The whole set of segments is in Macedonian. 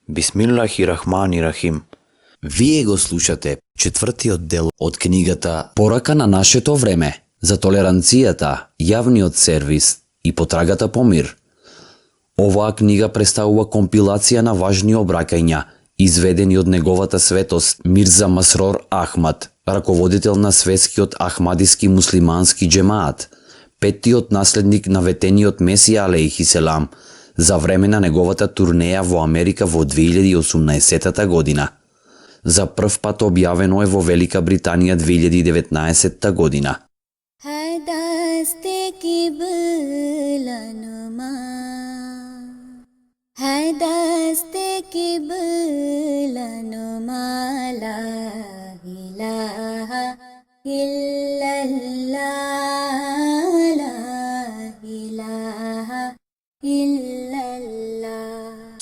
Бисмиллахи рахмани рахим. Вие го слушате четвртиот дел од книгата Порака на нашето време за толеранцијата, јавниот сервис и потрагата по мир. Оваа книга представува компилација на важни обраќања, изведени од неговата светост Мирза Масрор Ахмад, раководител на светскиот ахмадиски муслимански џемаат, петтиот наследник на ветениот Месија алейхи селам, за време на неговата турнеја во Америка во 2018 година. За прв пат објавено е во Велика Британија 2019 година.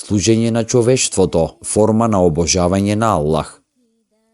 Служење на човештвото, форма на обожавање на Аллах.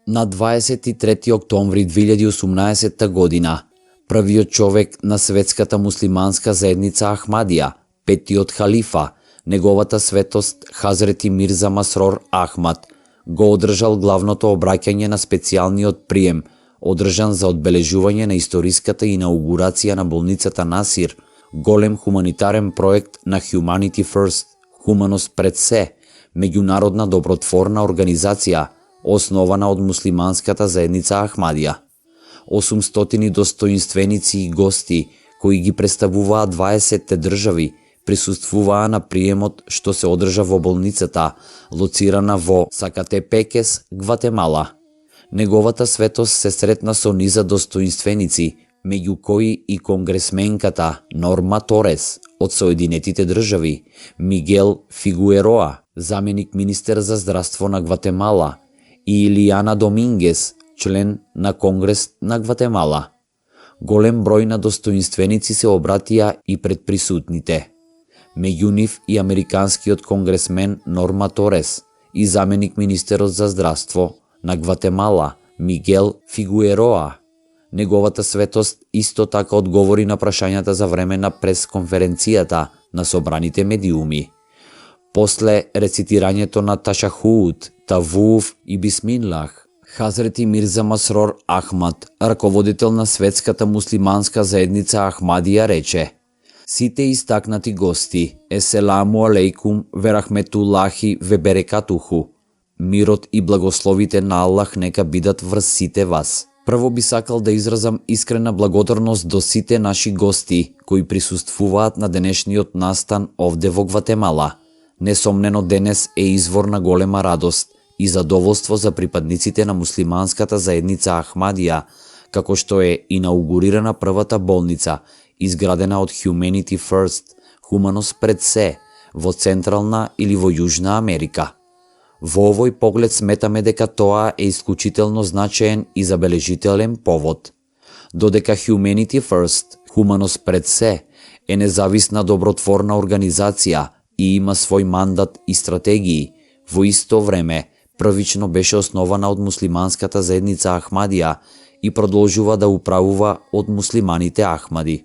На 23 октомври 2018 година, првиот човек на светската муслиманска заедница Ахмадија, петтиот халифа, неговата светост Хазрети Мирза Масрор Ахмад, го одржал главното обраќање на специјалниот прием, одржан за одбележување на историската инаугурација на болницата Насир, голем хуманитарен проект на Humanity First, Хуманост пред се, меѓународна добротворна организација, основана од муслиманската заедница Ахмадија. 800 достоинственици и гости, кои ги представуваа 20 држави, присуствуваа на приемот што се одржа во болницата, лоцирана во Сакатепекес, Гватемала. Неговата светост се сретна со низа достоинственици, меѓу кои и конгресменката Норма Торес од Соединетите држави, Мигел Фигуероа, заменик министер за здравство на Гватемала, и Илијана Домингес, член на Конгрес на Гватемала. Голем број на достоинственици се обратија и пред присутните. Меѓу нив и американскиот конгресмен Норма Торес и заменик министерот за здравство на Гватемала Мигел Фигуероа. Неговата светост исто така одговори на прашањата за време на пресконференцијата на собраните медиуми. После рецитирањето на Ташахуд, Тавуф и Бисмиллах, Хазрети Мирза Масрор Ахмад, раководител на светската муслиманска заедница Ахмадија, рече: Сите истакнати гости, еселаму алейкум ве рахметуллахи ве берекатуху. Мирот и благословите на Аллах нека бидат врз сите вас. Прво би сакал да изразам искрена благодарност до сите наши гости кои присуствуваат на денешниот настан овде во Гватемала. Несомнено денес е извор на голема радост и задоволство за припадниците на муслиманската заедница Ахмадија, како што е инаугурирана првата болница, изградена од Humanity First, Хуманост пред се, во Централна или во Јужна Америка. Во овој поглед сметаме дека тоа е исклучително значаен и забележителен повод. Додека Humanity First, Хуманост пред се, е независна добротворна организација и има свој мандат и стратегии, во исто време првично беше основана од муслиманската заедница Ахмадија и продолжува да управува од муслиманите Ахмади.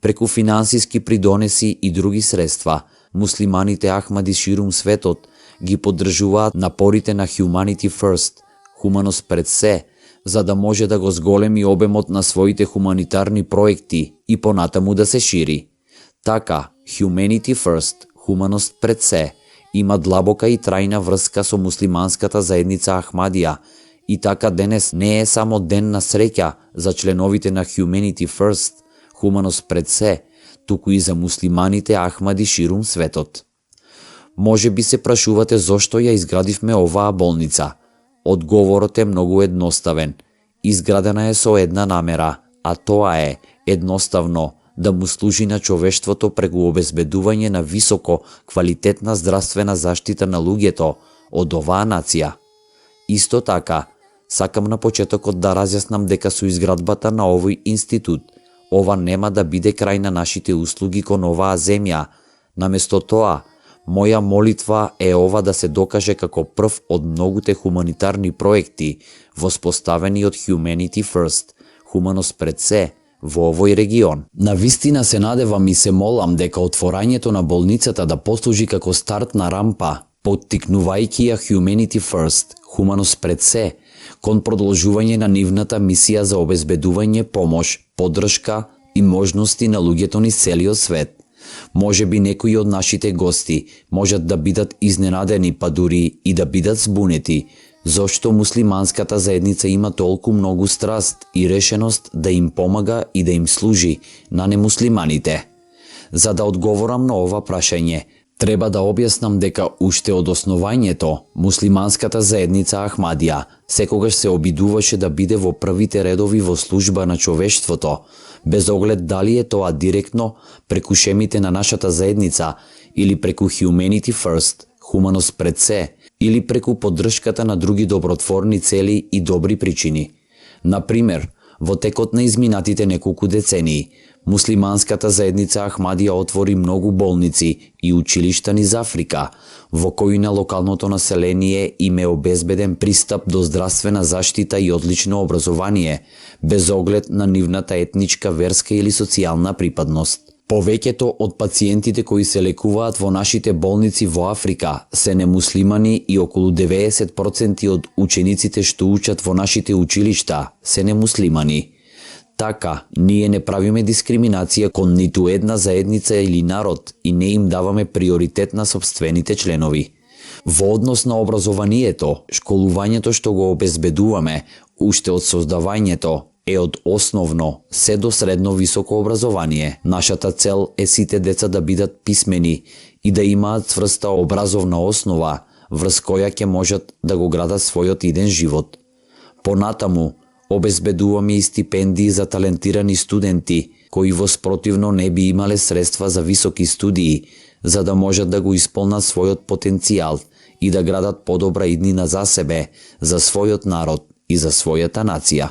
Преку финансиски придонеси и други средства, муслиманите Ахмади ширум светот ги поддржуваат напорите на Humanity First, Хуманост пред се, за да може да го зголеми обемот на своите хуманитарни проекти и понатаму да се шири. Така, Humanity First, Хуманост пред се, има длабока и трајна врска со муслиманската заедница Ахмадија и така денес не е само ден на среќа за членовите на Humanity First, Хуманост пред се, туку и за муслиманите Ахмади ширум светот. Може би се прашувате зошто ја изградивме оваа болница. Одговорот е многу едноставен. Изградена е со една намера, а тоа е едноставно да му служи на човештвото преку обезбедување на високо квалитетна здравствена заштита на луѓето од оваа нација. Исто така, сакам на почетокот да разјаснам дека со изградбата на овој институт, ова нема да биде крај на нашите услуги кон оваа земја. Наместо тоа, моја молитва е ова да се докаже како прв од многуте хуманитарни проекти воспоставени од Humanity First, Хуманост пред се, во овој регион. Навистина се надевам и се молам дека отворањето на болницата да послужи како стартна рампа поттикнувајќи ја Humanity First, хуманост пред се, кон продолжување на нивната мисија за обезбедување помош, поддршка и можности на луѓето низ целиот свет. Може би некои од нашите гости можат да бидат изненадени, па дури и да бидат збунети, зошто муслиманската заедница има толку многу страст и решеност да им помага и да им служи на немуслиманите. За да одговорам на ова прашање, треба да објаснам дека уште од основањето, муслиманската заедница Ахмадија секогаш се обидуваше да биде во првите редови во служба на човештвото, без оглед дали е тоа директно преку шемите на нашата заедница или преку Humanity First, хуманост пред се, или преку поддршката на други добротворни цели и добри причини. Например, во текот на изминатите неколку децении, муслиманската заедница Ахмадија отвори многу болници и училишта низ Африка, во кои на локалното население им е обезбеден пристап до здравствена заштита и одлично образование, без оглед на нивната етничка, верска или социјална припадност. Повеќето од пациентите кои се лекуваат во нашите болници во Африка се немуслимани и околу 90% од учениците што учат во нашите училишта се немуслимани. Така, ние не правиме дискриминација кон ниту една заедница или народ и не им даваме приоритет на собствените членови. Во однос на образованието, школувањето што го обезбедуваме уште од создавањето е од основно се до средно високо образование. Нашата цел е сите деца да бидат писмени и да имаат цврста образовна основа врз која ќе можат да го градат својот иден живот. Понатаму, обезбедуваме и стипендии за талентирани студенти, кои воспротивно не би имале средства за високи студии, за да можат да го исполнат својот потенцијал и да градат подобра иднина за себе, за својот народ и за својата нација.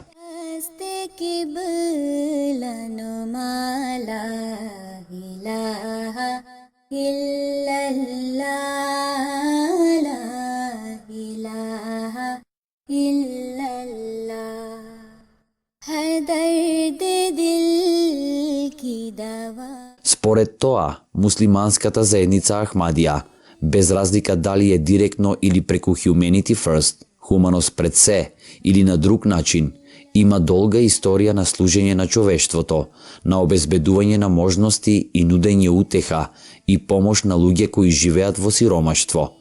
Според тоа, муслиманската заедница Ахмадија, без разлика дали е директно или преку Humanity First, хуманост пред се, или на друг начин, има долга историја на служење на човештвото, на обезбедување на можности и нудење утеха и помош на луѓе кои живеат во сиромаштво.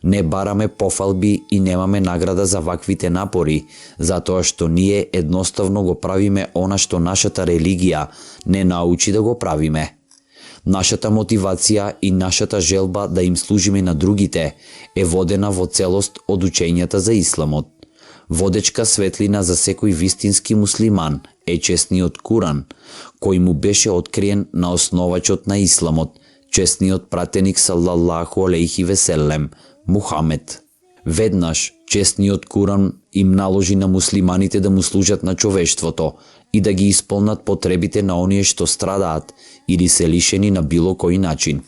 Не бараме пофалби и немаме награда за ваквите напори, затоа што ние едноставно го правиме она што нашата религија не научи да го правиме. Нашата мотивација и нашата желба да им служиме на другите е водена во целост од учењата за исламот. Водечка светлина за секој вистински муслиман е чесниот Куран, кој му беше откриен на основачот на исламот, чесниот пратеник салаллаху алейхи веселем, Мухамед. Веднаш, чесниот Куран им наложи на муслиманите да му служат на човештвото и да ги исполнат потребите на оние што страдаат или се лишени на било кој начин.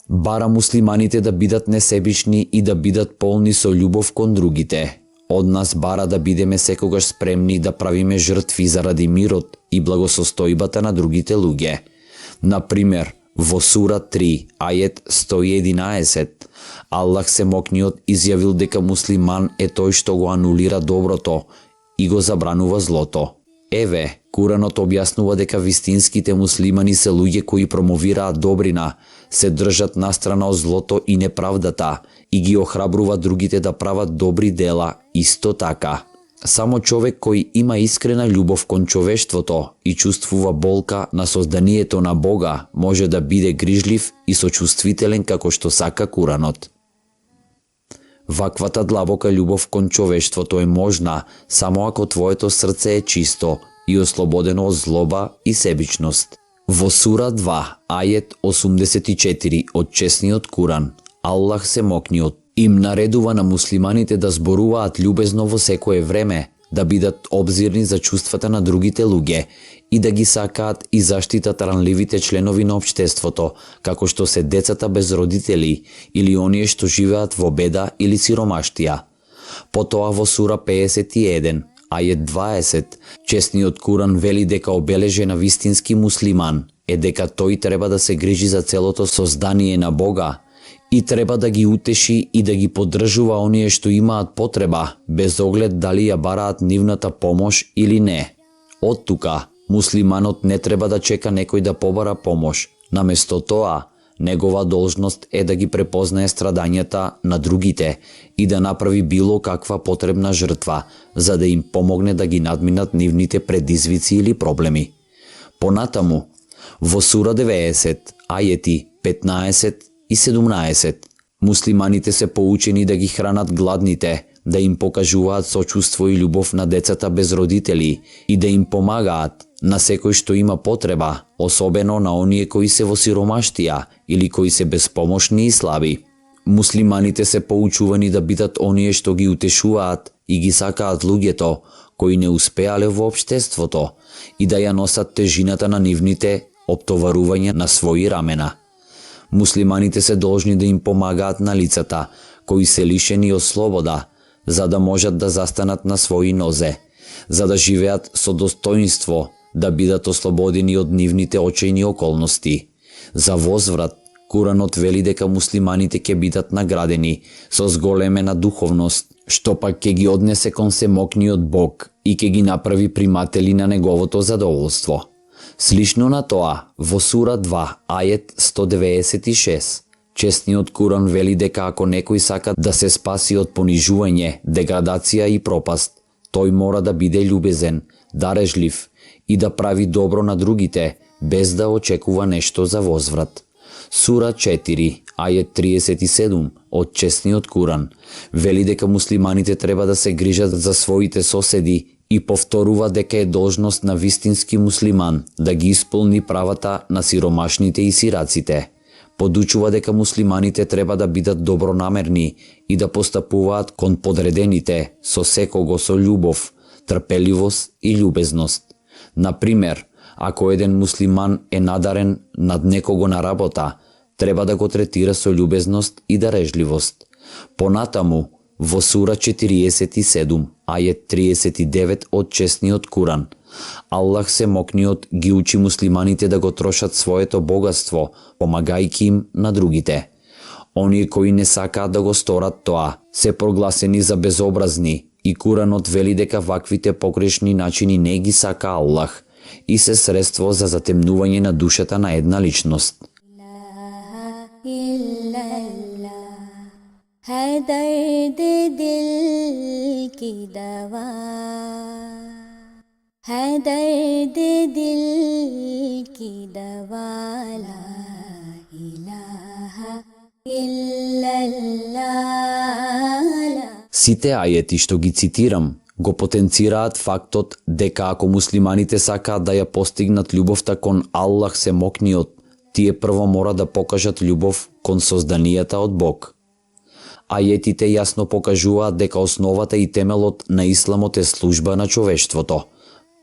Бара муслиманите да бидат несебични и да бидат полни со љубов кон другите. Од нас бара да бидеме секогаш спремни да правиме жртви заради мирот и благосостојбата на другите луѓе. Например, во сура 3, ајет 111, Аллах Семокниот изјавил дека муслиман е тој што го анулира доброто и го забранува злото. Еве, Куранот објаснува дека вистинските муслимани се луѓе кои промовираат добрина, се држат настрана од злото и неправдата и ги охрабрува другите да прават добри дела исто така. Само човек кој има искрена љубов кон човештвото и чувствува болка на созданието на Бога може да биде грижлив и сочувствителен како што сака Куранот. Ваквата длабока љубов кон човештвото е можна само ако твоето срце е чисто и ослободено од злоба и себичност. Во сура 2, ајет 84 од чесниот Куран, Аллах Семокниот им наредува на муслиманите да зборуваат љубезно во секое време, да бидат обзирни за чувствата на другите луѓе и да ги сакаат и заштитат ранливите членови на општеството, како што се децата без родители или оние што живеат во беда или сиромаштија. Потоа во сура 51, ајет 20, чесниот Куран вели дека обележена вистински муслиман е дека тој треба да се грижи за целото создание на Бога и треба да ги утеши и да ги поддржува оние што имаат потреба, без оглед дали ја бараат нивната помош или не. Од тука, муслиманот не треба да чека некој да побара помош. Наместо тоа, негова должност е да ги препознае страдањата на другите и да направи било каква потребна жртва, за да им помогне да ги надминат нивните предизвици или проблеми. Понатаму, во сура 90, ајети 15 и 17, муслиманите се поучени да ги хранат гладните, да им покажуваат сочувство и љубов на децата без родители и да им помагаат на секој што има потреба, особено на оние кои се во сиромаштија или кои се беспомошни и слаби. Муслиманите се поучувани да бидат оние што ги утешуваат и ги сакаат луѓето кои не успеале во општеството и да ја носат тежината на нивните оптоварувања на своји рамена. Муслиманите се должни да им помагаат на лицата кои се лишени од слобода, за да можат да застанат на своји нозе, за да живеат со достоинство, да бидат ослободени од нивните очајни околности. За возврат, Куранот вели дека муслиманите ќе бидат наградени со зголемена духовност, што пак ќе ги однесе кон семокниот Бог и ќе ги направи приматели на неговото задоволство. Слично на тоа, во сура 2, ајет 196, честниот Куран вели дека ако некој сака да се спаси од понижување, деградација и пропаст, тој мора да биде љубезен, дарежлив и да прави добро на другите, без да очекува нешто за возврат. Сура 4, ајет 37 од честниот Куран вели дека муслиманите треба да се грижат за своите соседи и повторува дека е должност на вистински муслиман да ги исполни правата на сиромашните и сираците. Подучува дека муслиманите треба да бидат добронамерни и да постапуваат кон подредените со секого со љубов, трпеливост и љубезност. Например, ако еден муслиман е надарен над некого на работа, треба да го третира со љубезност и дарежливост. Понатаму, во сура 47, ајет 39 од честниот Куран, Аллах Семокниот ги учи муслиманите да го трошат своето богатство, помагајќи им на другите. Оние кои не сакаат да го сторат тоа, се прогласени за безобразни и Куранот вели дека ваквите погрешни начини не ги сака Аллах и се средство за затемнување на душата на една личност. है दर्द दिल की दवा, है दर्द दिल की दवा, ला इलाहा इल्लल्लाह. Сите ајети што ги цитирам го потенцираат фактот дека ако муслиманите сакаат да ја постигнат љубовта кон Аллах Семокниот, тие прво мора да покажат љубов кон созданијата од Бог. Ајетите јасно покажуваат дека основата и темелот на исламот е служба на човештвото.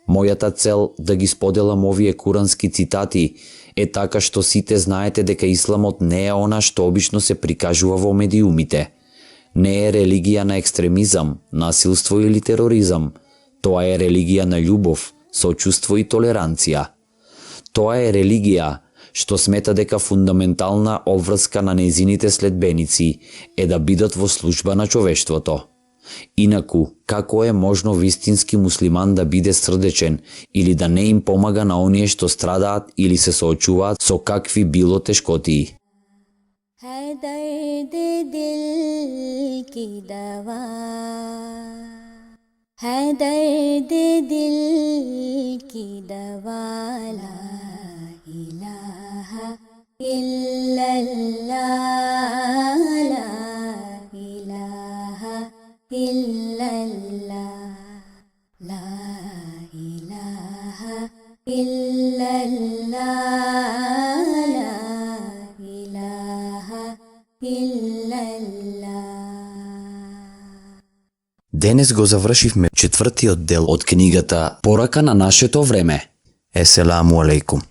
Мојата цел да ги споделам овие курански цитати е така што сите знаете дека исламот не е она што обично се прикажува во медиумите. Не е религија на екстремизам, насилство или тероризам. Тоа е религија на љубов, сочувство и толеранција. Тоа е религија што смета дека фундаментална обврска на нејзините следбеници е да бидат во служба на човештвото. Инаку, како е можно вистински муслиман да биде срдечен или да не им помага на оние што страдаат или се соочуваат со какви било тешкотии? है दर्द दिल की दवा, है दर्द दिल की दवा, ला इलाहा इल्लल्लाह, ला इलाहा इल्लल्लाह, ला इलाहा इल्लल्लाह, ला इलाहा इल्लल्लाह. Денес го завршивме четвртиот дел од книгата Порака на нашето време. Еселаму алейкум.